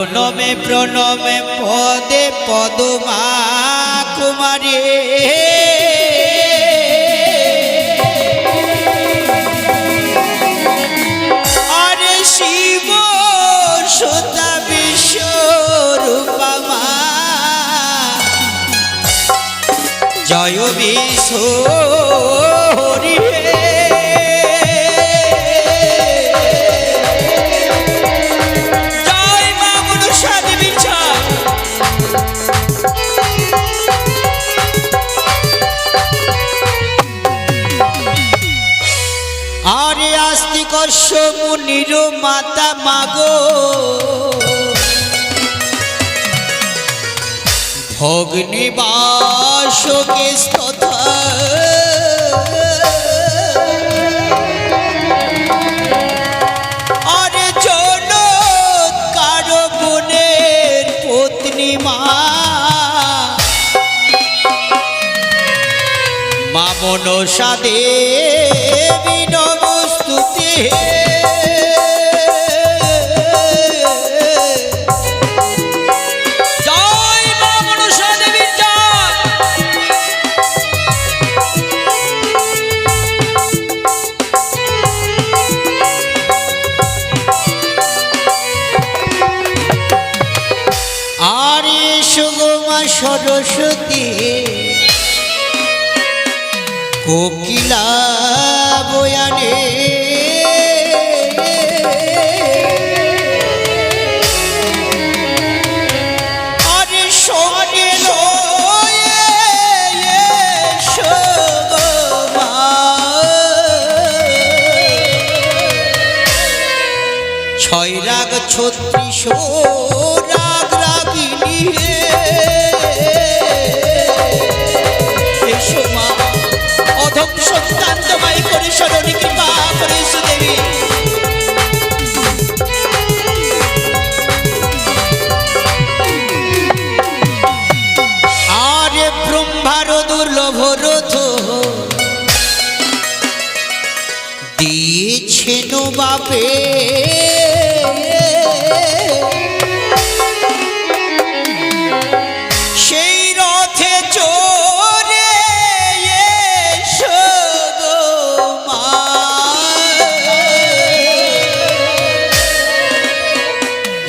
প্রণমে প্রণমে পদে পদমা কুমারী আরে শিব সুতা বিশ্বরূপা মা জয় বিশ্ব হরি কশ্যপ মুনির মাতা মাগো ভগ্নিবাসকে স্তথা আরে চমৎকার গুণের পত্নী মা মা মনসা দেবী নমস্তুতে জয় মা মনসা দেবীর জয়। আরে সুগমা সরস্বতী কোকিলা বয়ানে আরে সঙ্গে ছয় রাগ ৩৬ রাগ রাগিনী অধম সত্যান্তময় করে শরণী কৃপা করে সুদেবী আরে ব্রহ্মার দুর্লভ রথ দিয়েছেন বাপে সেই রথে চড়ে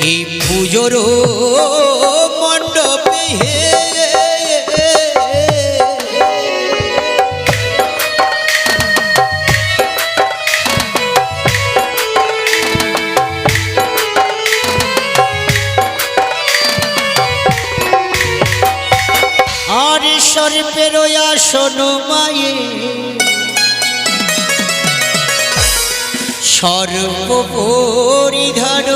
এই পুজোর মণ্ডপে আর সর্পের আসন মায়ে সর্প পরিধান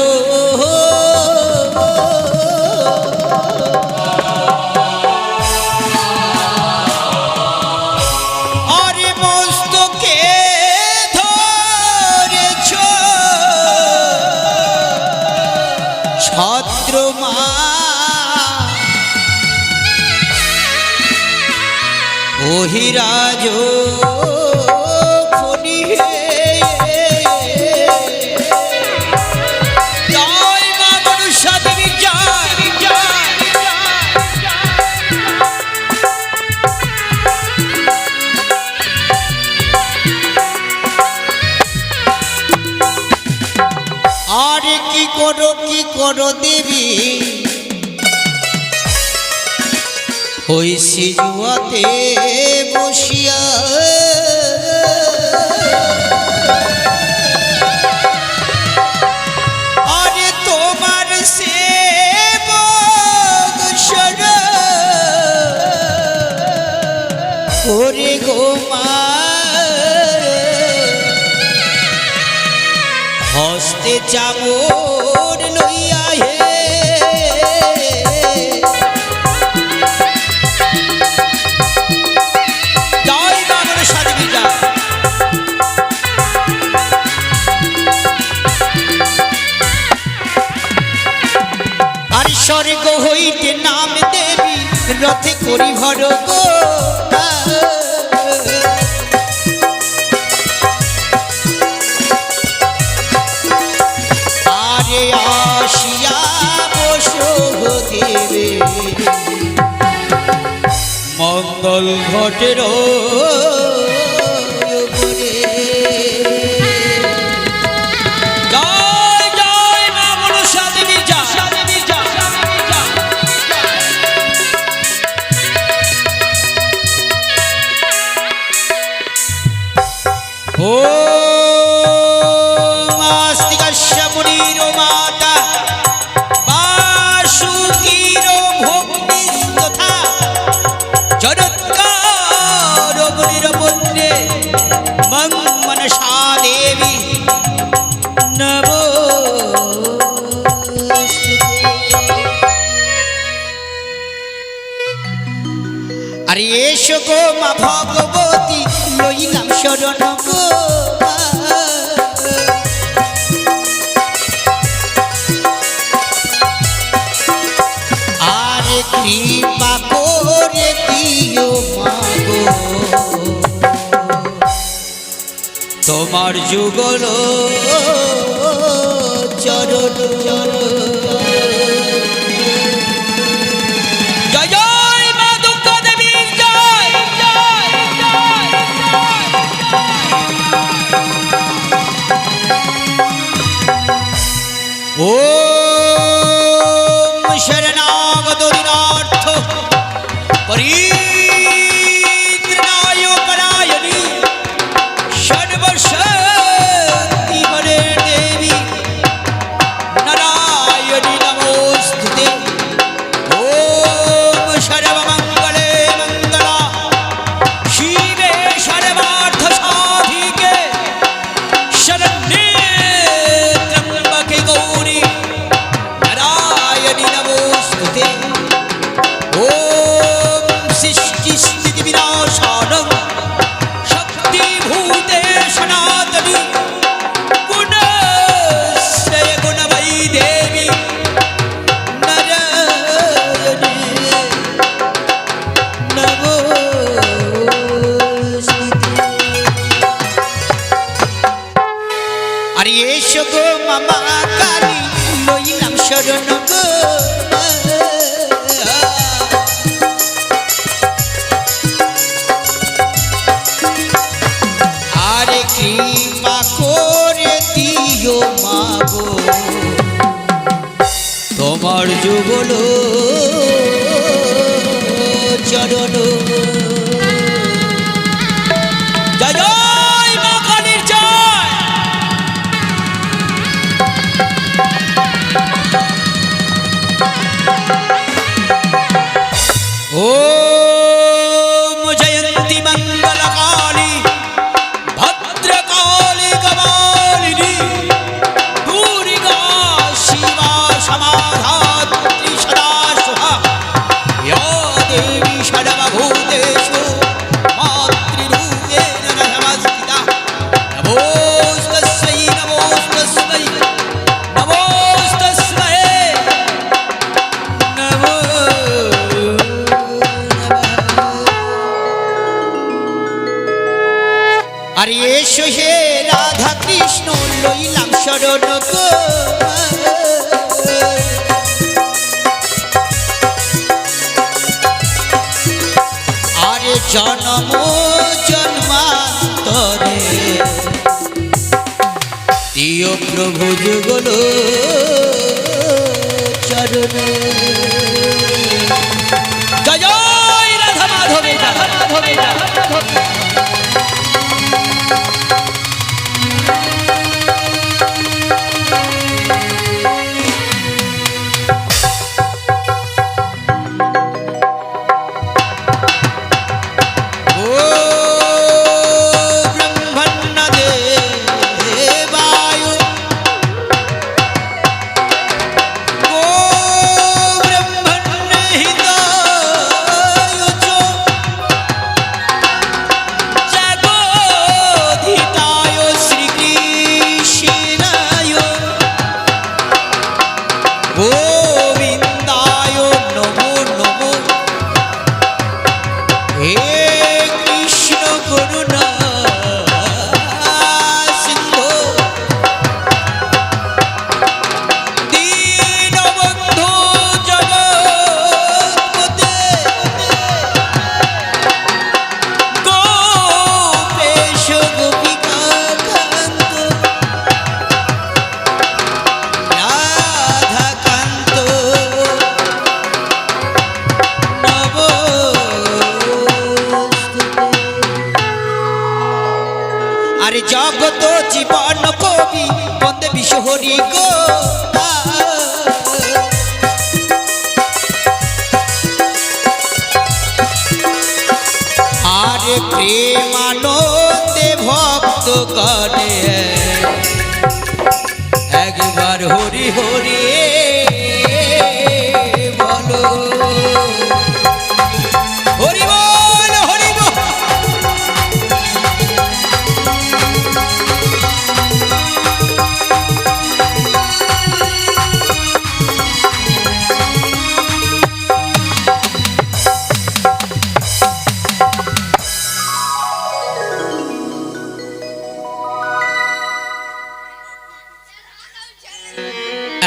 আরে মস্তকে ধরেছ ছত্র মা বহিরাজ ফণি জয় মা মনসা দেবী জয় জয়। আরে কি করো দেবী ওই সিজুয়াতে বসিয়া আরে তোমার সেবক ওরে গো মা হস্তে চামর লইয়া হে স্বর্গ হইতে নাম দেবী রথে করি ভর গো আরে আসিয়া দেবে মঙ্গল ঘটের ও মাস্তিকাস্য মুনির মাতা বাসুকীর ভক্তিস্তথা চরৎকার মুনির পুত্রে মনসা দেবী নব আরে এসো গো মা ভগবতী লইলাম শরণ গো আরে কৃপা করে দিও মাগো তোমার যুগল চরণ জয় জয় মা দুর্গা দেবী জয় জয় ওম শরণাগত দিনার্থ পরিত্রাণায় পরায়ণী সর্বশক্তি বলে দেবী নারায়ণী নমোস্তুতে ওম সর্বমঙ্গলে মঙ্গলা শিবে সর্বার্থ সাধিকে শরণ্যে ত্র্যম্বকে গৌরী নারায়ণী নমোস্তুতে ওম সৃষ্টি স্থিতি বিনাশানং শক্তিভূতে সনাতনী গুণশ্রয় গুণময়ী দেবী নারায়ণী নমোস্তুতে আরে এসো গো মামা কালী লইলাম শরণ গো আরে কৃপা করে দিও মাগো তোমার যুগল চরণ জয় জয় মা কালীর জয় ওম জয়ন্তী মঙ্গলকালী ভদ্রকালী কপালিনী দুর্গা শিবা সমাধাত্রী সদা শুভা ইয়া দেবী সর্বভূতেষু মাতৃরূপেণ নমস্তিতা নমোস্তস্मै নমোস্তস্मै নমোস্তস্मै নমো আরে এসো হে রাধা কৃষ্ণ লইলাম শরণ গো আরে জন্ম জন্মান্তরে দিও প্রভু যুগল চরণ জয় জয় রাধা মাধবে রাধা মাধবে রাধা মাধবে জীবন কবি বন্দে বিশ্ব হরি গো আরে প্রেমানন্দে ভক্ত গণে একবার হরি হরি বলো হরি বল হরি বল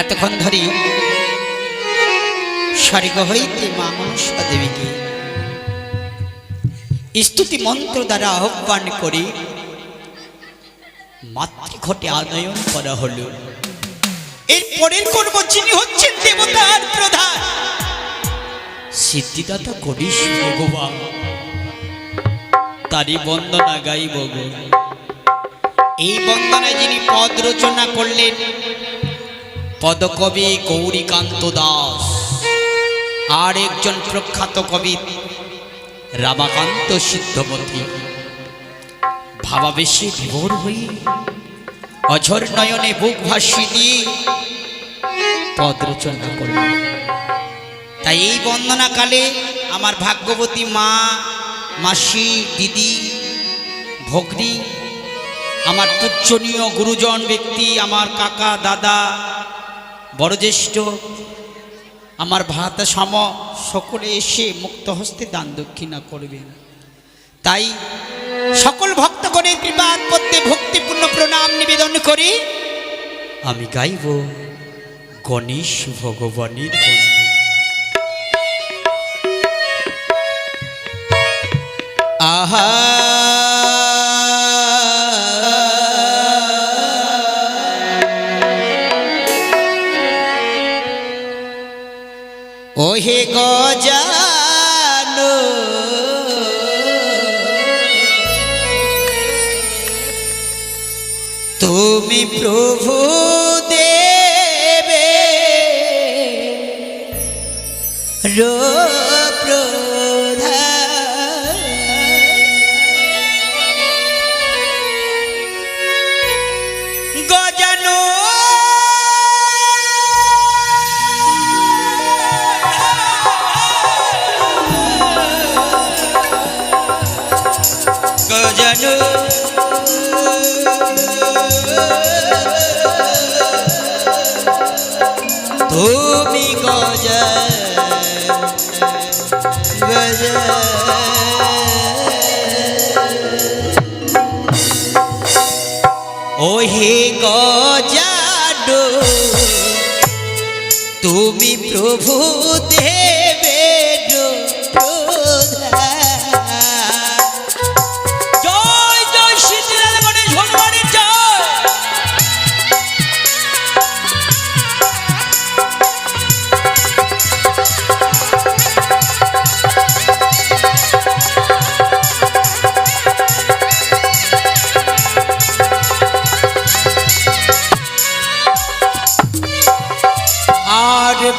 এতক্ষণ ধরি স্বর্গ হইতে মা মনসা দেবীকে স্তুতি মন্ত্র দ্বারা আহ্বান করে মাতৃঘটে আনয়ন করা হলো। এর পরের কর্ম যিনি হচ্ছেন দেবতার প্রধান সিদ্ধিদাতা গণেশ ভগবান, তারই বন্দনা গাইব গো। এই বন্দনায় যিনি পদ রচনা করলেন পদকবি গৌরীকান্ত দাস, আর একজন প্রখ্যাত কবি রামাকান্ত সিদ্ধপতি। ভাবাবেশে বিভোর হয়ে অঝর নয়নে বুক ভাসি দিয়ে পদ রচনা করলেন। তাই এই বন্দনাকালে আমার ভাগ্যবতী মা, মাসি, দিদি, ভগ্নী, আমার পূজনীয় গুরুজন ব্যক্তি, আমার কাকা, দাদা, বড়জ্যেষ্ঠ, আমার ভাতা সম সকলে এসে মুক্ত হস্তে দান দক্ষিণা করবেন। তাই সকল ভক্তগণের কৃপাত পদ্মে ভক্তিপূর্ণ প্রণাম নিবেদন করি আমি গাইব গণেশ ভগবানের বন্দনা। আহা ওহে গজানো তুমি প্রভু দেবে প্রধান, গজানো গজানো তুমি গজা গজা ওহে গজানো তুমি প্রভু দেবে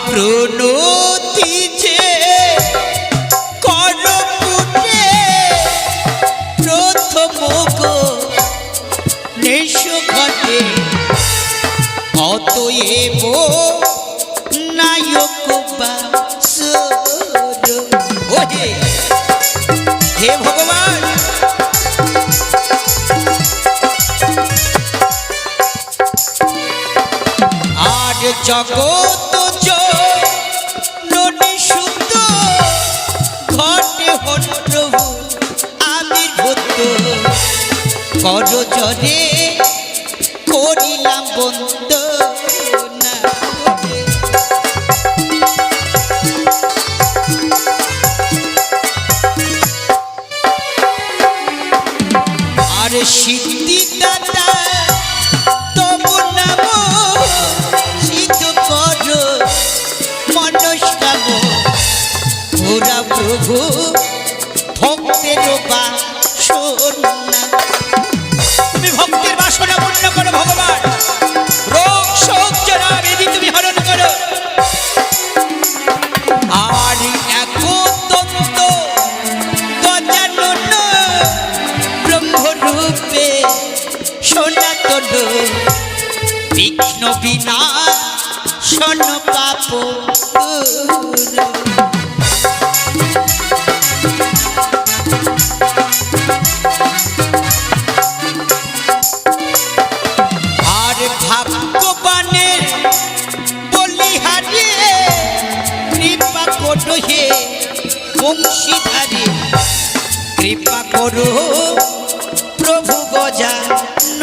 প্রণতি যে করপুটে প্রথম গণেশ ঘটে অতএব নায়ক বাসুর। ওহে হে ভগবান, আর জগৎ শুদ্ধ ঘটে হন প্রভু আবির্ভূত করজরে করিলাম বন্দনা। আর সিদ্ধিদাতা তবু নাম সিদ্ধ কর মনস্কাম ওরা প্রভু ভক্তের বাসনা। তুমি ভক্তের বাসনা ভগবান রোগ শোক জরা বেদি তুমি হরণ করো। আর একদন্ত গজানন ব্রহ্মরূপে সনাতন বিঘ্ন বিনাশন পাপ আর ভাগ্যবানের বলিহারে কৃপা করো হে বংশীধারে কৃপা করো প্রভু গজানন।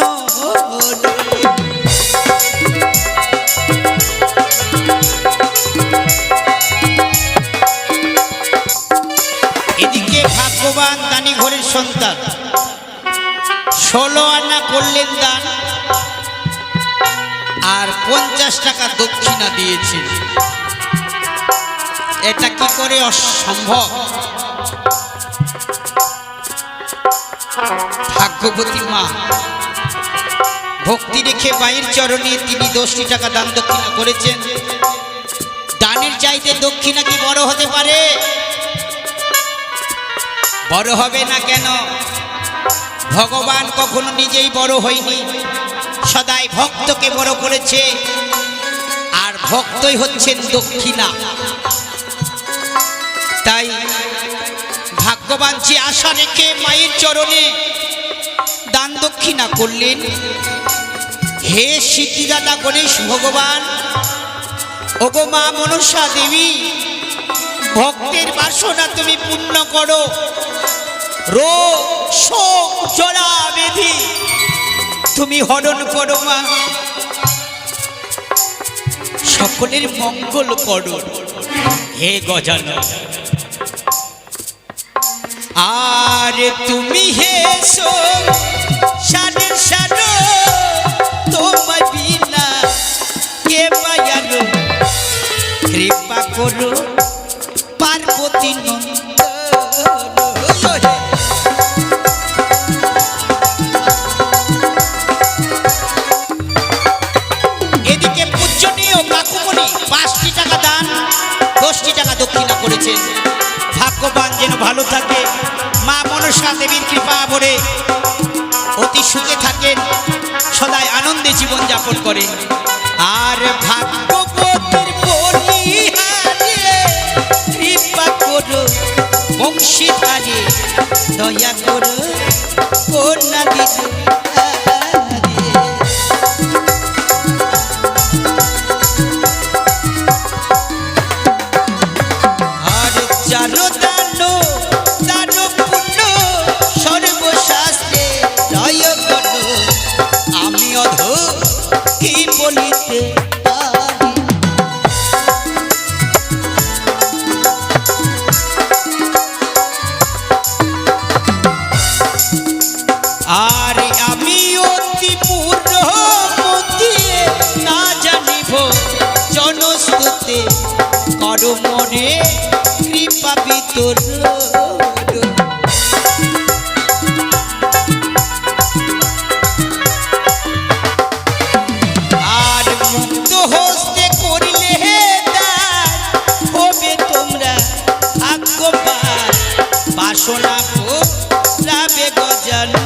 এদিকে ভাগ্যবান দানি ঘরের সন্তান 16 আনা করলেন দান আর 50 টাকা দক্ষিণা দিয়েছেন। এটা কি করে অসম্ভব? ভাগ্যবতী মা ভক্তি রেখে মায়ের চরণে তিনি 10টি টাকা দান দক্ষিণা করেছেন। দানের চাইতে দক্ষিণা কি বড় হতে পারে? বড় হবে না কেন? ভগবান কখনো নিজেই বড় হয়নি, সদাই ভক্তকে বড় করেছে, আর ভক্তই হচ্ছেন দক্ষিণা। তাই ভাগ্যবান যে আশা রেখে মায়ের চরণে দান দক্ষিণা করলেন, হে সিদ্ধিদাতা গণেশ ভগবান, ওগো মা মনসা দেবী, ভক্তের বাসনা তুমি পূর্ণ করো। রোগ শোক জরা বেধি তুমি হরণ করো মা, সকলের মঙ্গল করো হে গজানন। আর তুমি হে সারের সারো, তোমার বিনা কে পায়ারো, কৃপা করো পার্বতী নন্দন। এদিকে পূজনীয় কাকুমণি 5টি টাকা দান 10টি টাকা দক্ষিণা করেছেন। ভাগ্যবান যেন ভালো থাকে, মা মনসা দেবীর কৃপা ভরে অতি সুখে থাকেন, সদাই আনন্দে জীবন যাপন করেন। আর ভাগ্যবতীর বলিহারে কৃপা করো বংশীধারে, দয়া করো কন্যা দিতে। আর চারো দান দান পুণ্য সর্বশাস্ত্রে জয় করো, আমি অধ কি বলিতে পারি। আর আমি অতি পূর্ণমতি না জানিব জনস্তুতে, করো মনে কৃপা বিতর। আর মুক্ত হস্তে করিলে দান হবে তোমরা ভাগ্যবান, বাসনা রাবে গজানন।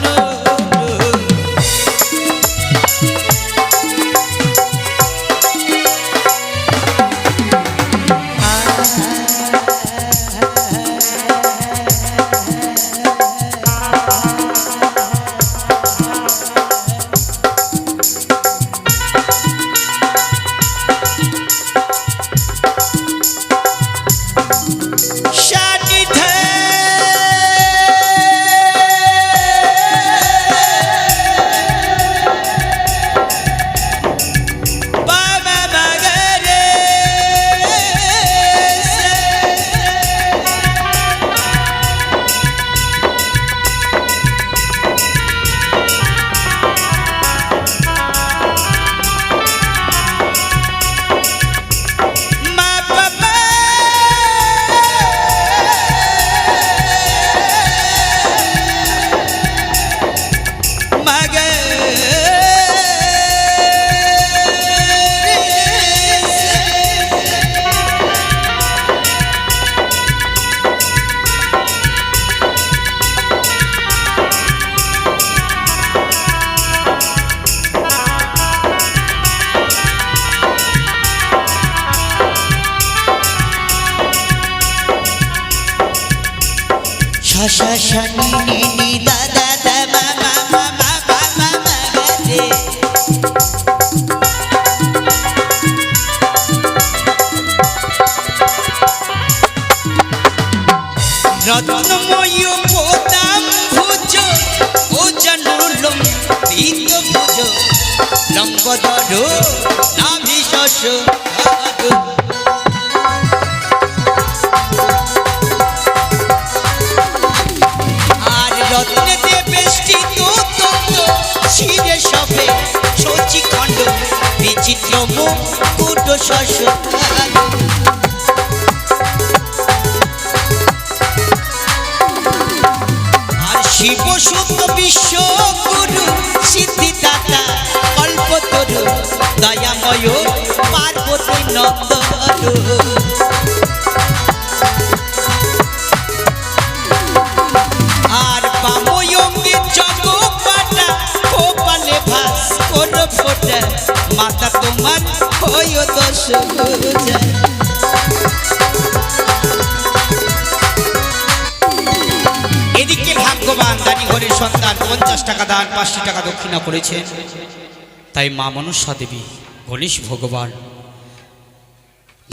সা সা নি নি নি দা দা দা মা মা মা মা মা মা মা রে। রত্নময় পোতাম ভুজ ও জনুলম দীর্ঘ ভুজ লম্বদর নাভি শশ আর রত্নেতে বেষ্টিত তত্ত্ব শিরে সবে শচীখণ্ড বিচিত্র মুকুট শশ শিব সুত বিশ্ব গুরু সিদ্ধিদাতা কল্পতরু দয়াময় পার্বতী নন্দরু। আর বাময়ঙ্গে জগপাটা কপালে ভাস কোন ফোটা মাতা তোমার হয় দশ ভুজা। এদিকে ভাগ্যবান দানি ঘরের সন্তান 50 টাকা দান 5 টাকা দক্ষিণা করেছে। তাই মা মনসা দেবী গণেশ ভগবান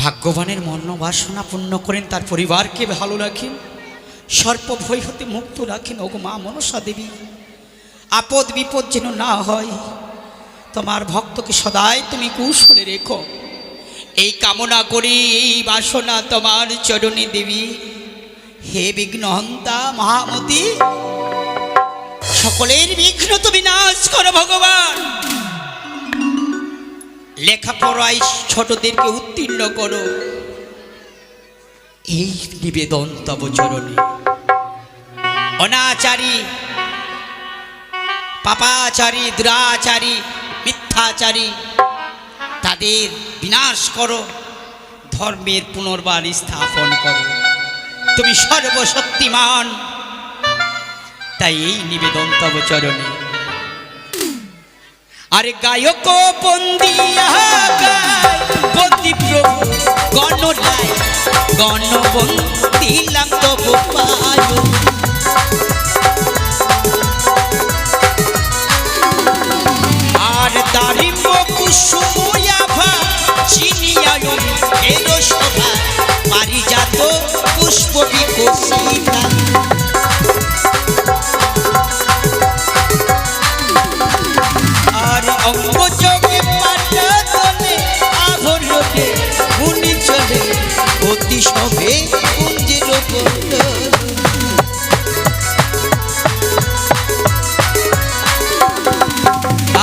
ভাগ্যবানের মনোবাসনা পূর্ণ করেন, তার পরিবারকে ভালো রাখেন, সর্প ভয় হতে মুক্ত রাখেন। ওগো মা মনসা দেবী, আপদ বিপদ যেন না হয়, তোমার ভক্তকে সদাই তুমি কুশলে রেখো, এই কামনা করি, এই বাসনা তোমার চরণে দেবী। হে বিঘ্নহন্তা মহামতি, সকলের বিঘ্ন তুমি নাশ করো ভগবান। লেখাপড়ায় ছোটদেরকে উত্তীর্ণ করো, এই নিবেদন তব চরণে। অনাচারী, পাপাচারী, দুরাচারী, মিথ্যাচারী তাদের বিনাশ করো, ধর্মের পুনর্বার স্থাপন করো, তুমি সর্বশক্তিমান। তাই এই নিবেদন তব চরণে। আরে গায়ক বন্দিয়া গায় বন্দি প্রভু গণরায়, গণবন্দিলাম তব পায়। আর দারিম্ব কুসুময়াভা চিনিয়ায় এলো সভা, পারিজাত পুষ্প বিকশিতা। আর অঙ্গযোগে পাটাতলে আভরণে মুনি চলে, অতি শোভে কুঞ্জের পদ।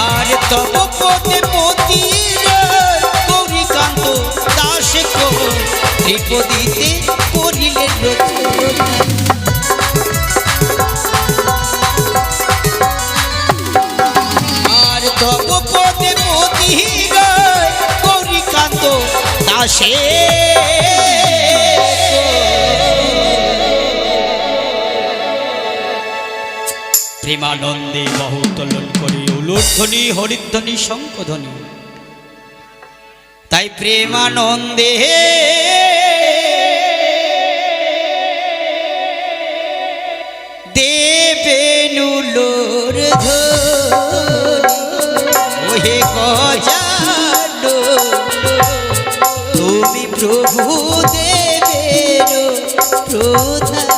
আর তব পদে মতির গৌরীকান্ত দাস ত্রিপদীতে করিলেন রচনা। আর তব পদে মতির গৌরীকান্ত দাসে প্রেমানন্দে বহুতলন করে উলুধ্বনি হরিধ্বনি শঙ্খধ্বনি। তাই প্রেমানন্দে দেবেনুলোর ধ্বনি, গজানো তুমি প্রভু দেবের প্রধান।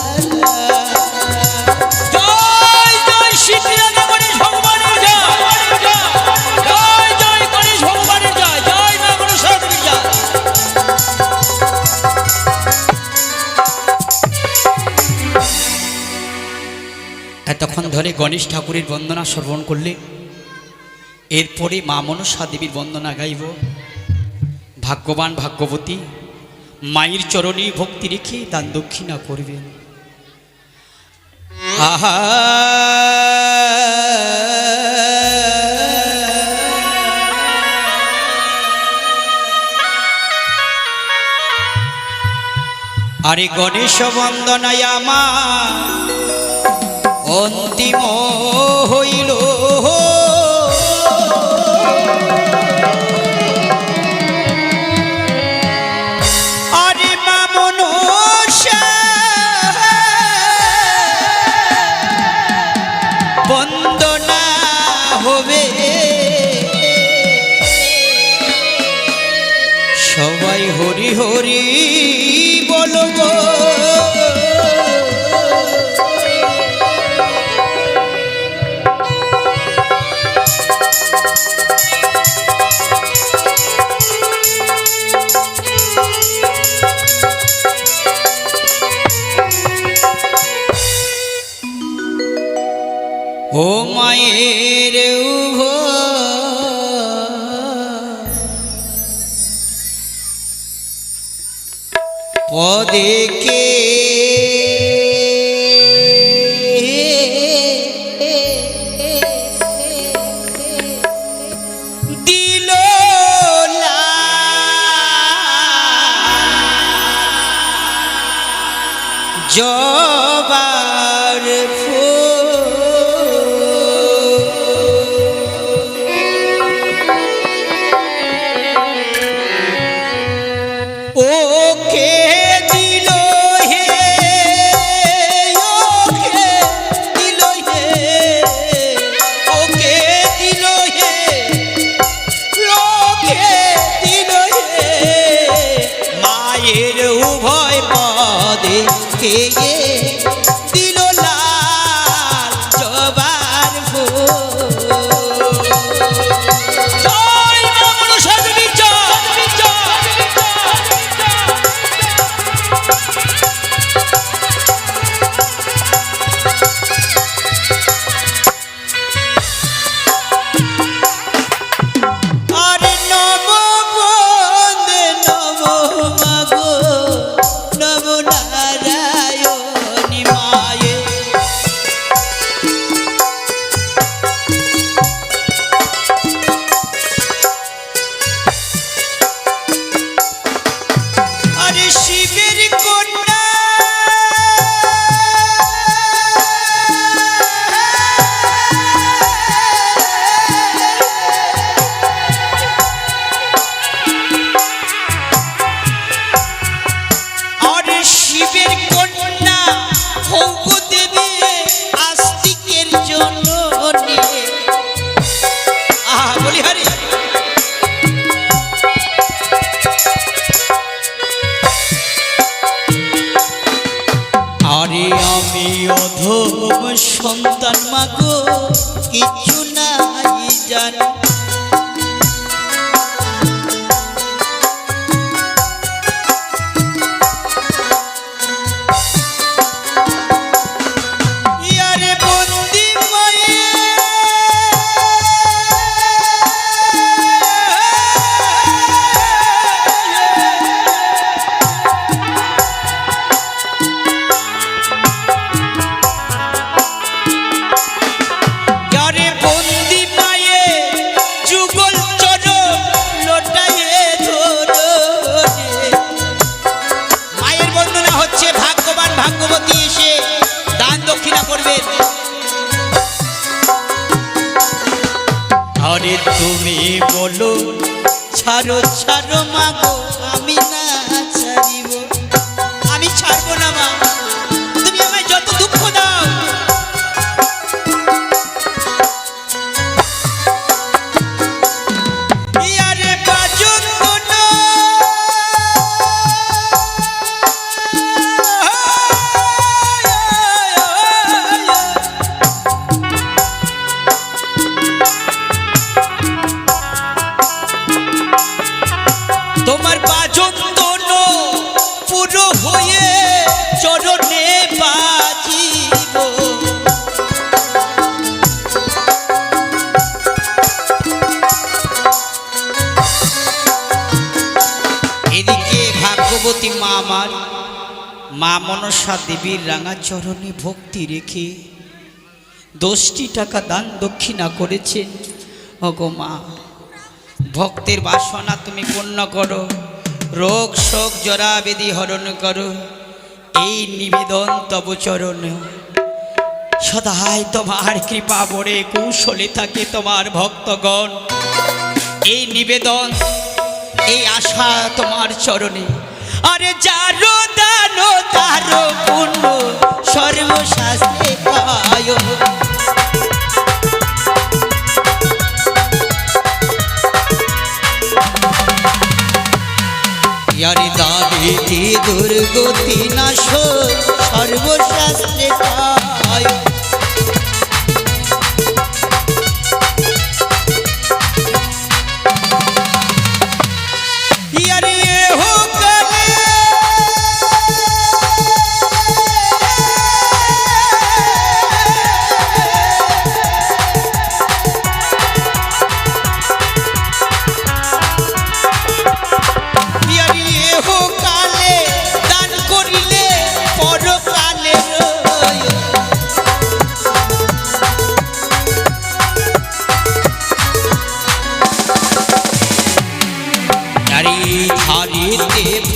এতক্ষণ ধরে গণেশ ঠাকুরের বন্দনা শ্রবণ করলে, এরপরে মা মনসা দেবীর বন্দনা গাইব। ভাগ্যবান ভাগ্যবতী মায়ের চরণে ভক্তি রেখে দান দক্ষিণা করবেন। আহা আরে গণেশ বন্দনায় আমার অন্তিম হইল, আরে মা মনসা হরি হরি বলবো ও মায়ের পদেকে দিল জবার ওকে দিল হে ওকে দিল হে ওকে দিল হে ওকে দিল হে মায়ের উভয় পদে কে দিল লাল জবার জয় মা মনসা দেবী শিবের কন্যা আর শিবের কন্যা ভৌগ দেবী আস্তিকের জন্য বলি হরি আরে আমি অধম সন্তান মাগো কিছু নাই জানি আরে বন্দি মায়ে ভাগ্যবতী এসে দান দক্ষিণা করবেন আরে তুমি বলো ছাড়ো ছাড়ো মাগো আমি না ছাড়িব আমি ছাড়বো না মা তুমি আমায় যত দুঃখ দাও আরে বাজন তোমার বাজন দোনো পুরো হয়ে চরণে বাজিব এদিকে ভাগ্যবতী মা আমার মা মনসা দেবীর রাঙা চরণে ভক্তি রেখে 10টি টাকা দান দক্ষিণা করেছেন ওগো মা ভক্তের বাসনা তুমি পূর্ণ করো রোগ শোক জরা বেদি হরণ করো এই নিবেদন তব চরণ সদাই তোমার কৃপা বড়ে কৌশলে থাকে তোমার ভক্তগণ এই নিবেদন এই আশা তোমার চরণে আরে যারো দান তারো পুণ্য সর্বশাস্ত্রে পায় यारी দুর্গতি নাশ সর্বশাস্ত্রে কয়।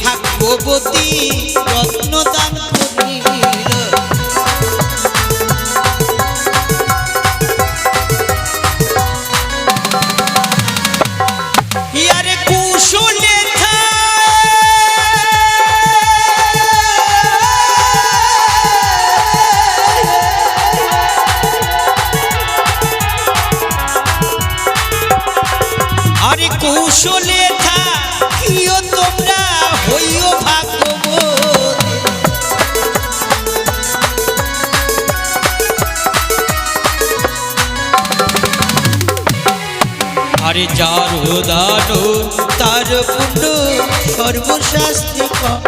ভাগ্যবতী রত্নদান করিল। ইয়ারে কুশলে আরে কৌশলে থাকিও তোমরা হইও ভাগ্যবতী। আরে যার দান তার পুণ্য সর্বশাস্ত্রে কয়।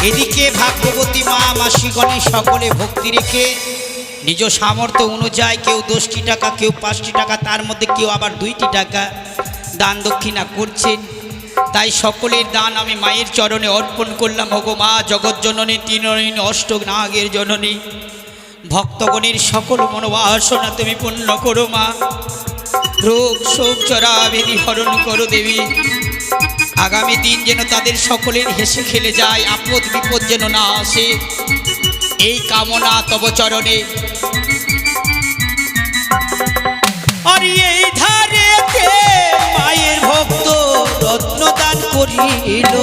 এদিকে ভাগ্যবতী মা মাসিগণে সকলে ভক্তি রেখে নিজ সামর্থ্য অনুযায়ী কেউ 10টি টাকা, কেউ 5টি টাকা, তার মধ্যে কেউ আবার 2টি টাকা দান দক্ষিণা করছেন। তাই সকলের দান আমি মায়ের চরণে অর্পণ করলাম। ওগো মা জগৎজননী, তৃণনয়নী, অষ্টনাগের জননী, ভক্তগণের সকল মনোবাসনা তুমি পূর্ণ করো মা। রোগ শোক জরা ব্যাধি হরণ করো দেবী। আগামী দিন যেন তাদের সকলের হেসে খেলে যায়, আপদ বিপদ যেন না আসে, এই কামনা তব চরণে। আর এই ধারেতে মায়ের ভক্ত রত্নদান করিল।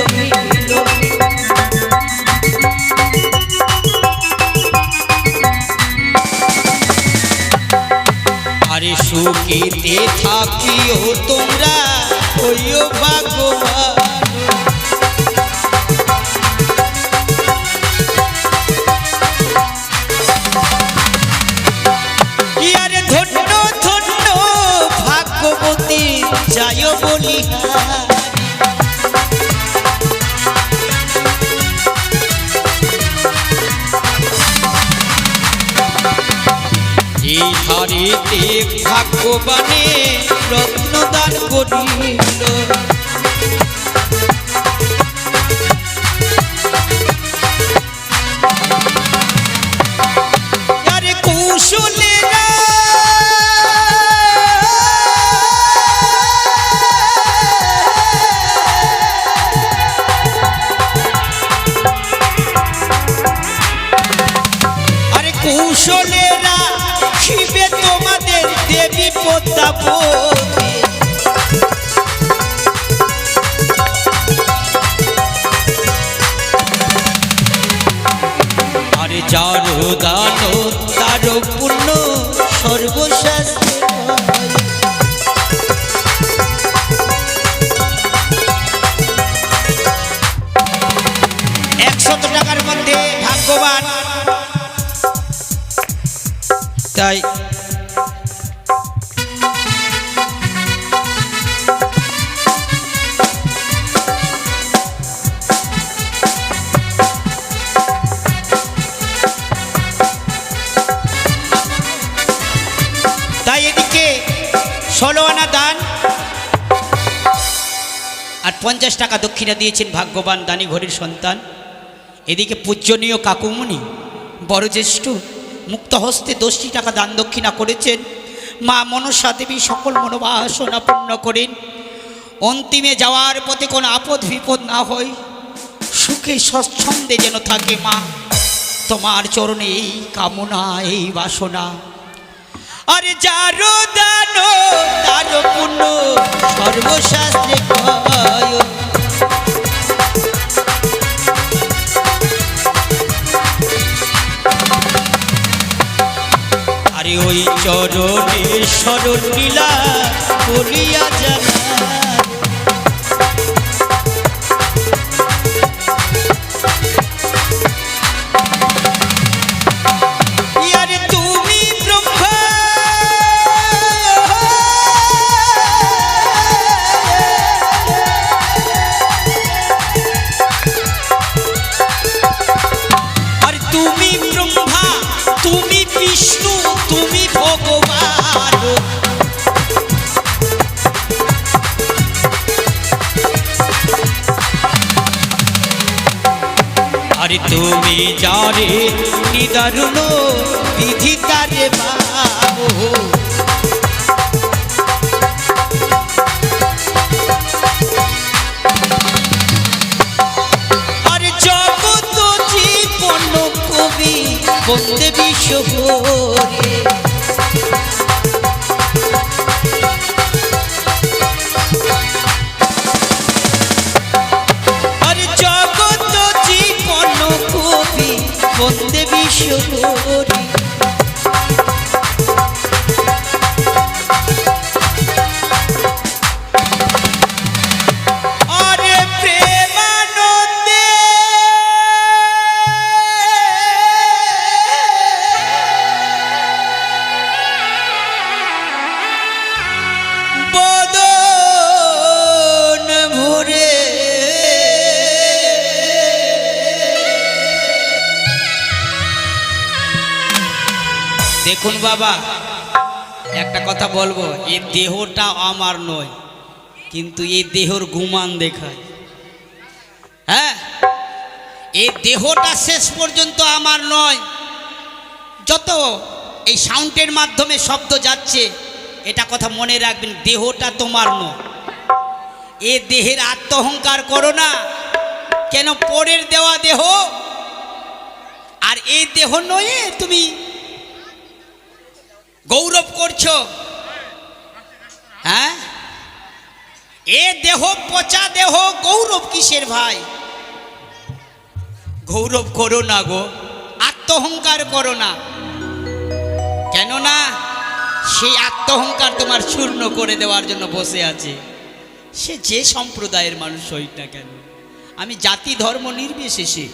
আরে সুখেতে থাকিও তোমরা হইও ভাগ্যবান। ইয়ারে ধন্য ধন্য ভাগ্যবতী যায় বলি। এই হারিতে ভাগ্যবানে রত্নদান করিল। আরে কৌশলেরা কৌশলেরা শিবে তোমাদের দেবী পদ্মাবতী। আরে যার দান তার পুণ্য সর্বশাস্ত্রে কয়। 100 টাকার মধ্যে ভাগ্যবান। তাই এদিকে 16 আনা দান আর 50 টাকা দক্ষিণা দিয়েছেন ভাগ্যবান দানি ঘরের সন্তান। এদিকে পূজনীয় কাকুমণি বড়জ্যেষ্ঠ মুক্ত হস্তে 10টি টাকা দান দক্ষিণা করেছেন। মা মনসা দেবী সকল মনোবাসনা পূর্ণ করেন। অন্তিমে যাওয়ার পথে কোনো আপদ বিপদ না হয়, সুখে স্বচ্ছন্দে যেন থাকে মা, তোমার চরণে এই কামনা এই বাসনা। আরে যারো দান তার পুণ্য সর্বশাস্ত্রে কয়। আরে ওই চরণে শরণ লীলা করিয়া জানা। বিষ্ণু তুমি ভগবান, আরে তুমি যারে নিদারুণ বিধিতারে বাবু। আরে জগত জীবন কবি বন্দে বিশ্বরে, আরে জগত জীবন কবি বন্দে বিশ্বরে। দেখুন বাবা, একটা কথা বলবো, এই দেহটা আমার নয়, কিন্তু এই দেহর গুমান দেখায়। হ্যাঁ, এই দেহটা শেষ পর্যন্ত আমার নয়। যত এই সাউন্ডের মাধ্যমে শব্দ যাচ্ছে, এটা কথা মনে রাখবেন, দেহটা তোমার নয়। এ দেহের আত্মহংকার করো না, কেন পরের দেওয়া দেহ, আর এই দেহ নয় তুমি গৌরব করছো। হ্যাঁ, এ দেহ পচা দেহ, গৌরব কিসের ভাই? গৌরব করো না গো, আত্মহংকার করো না, কেননা সেই আত্মহংকার তোমার চূর্ণ করে দেওয়ার জন্য বসে আছে। সে যে সম্প্রদায়ের মানুষ হই না কেন, আমি জাতি ধর্ম নির্বিশেষে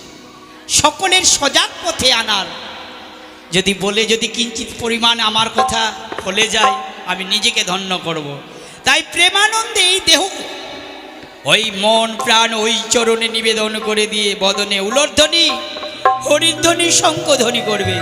সকলের সজাগ পথে আনার যদি কিঞ্চিত পরিমাণ আমার কথা ফলে যায়, আমি নিজেকে ধন্য করব। তাই প্রেমানন্দে এই দেহ, ওই মন প্রাণ ওই চরণে নিবেদন করে দিয়ে বদনে উলধ্বনি হরিধ্বনি শঙ্খধ্বনি করবে।